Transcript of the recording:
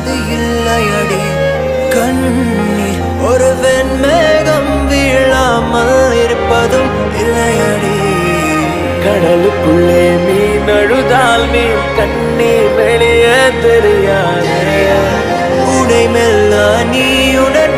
என்பது இல்லையடி கண்ணீர் ஒரு வெண்மேகம் வீழாமல் இருப்பதும் இல்லையடி கடலுக்குள்ளே மீன் அழுதால் மீன் கண்ணீர் வெளியே தெரியாது உடை மெல்ல நீ உணர்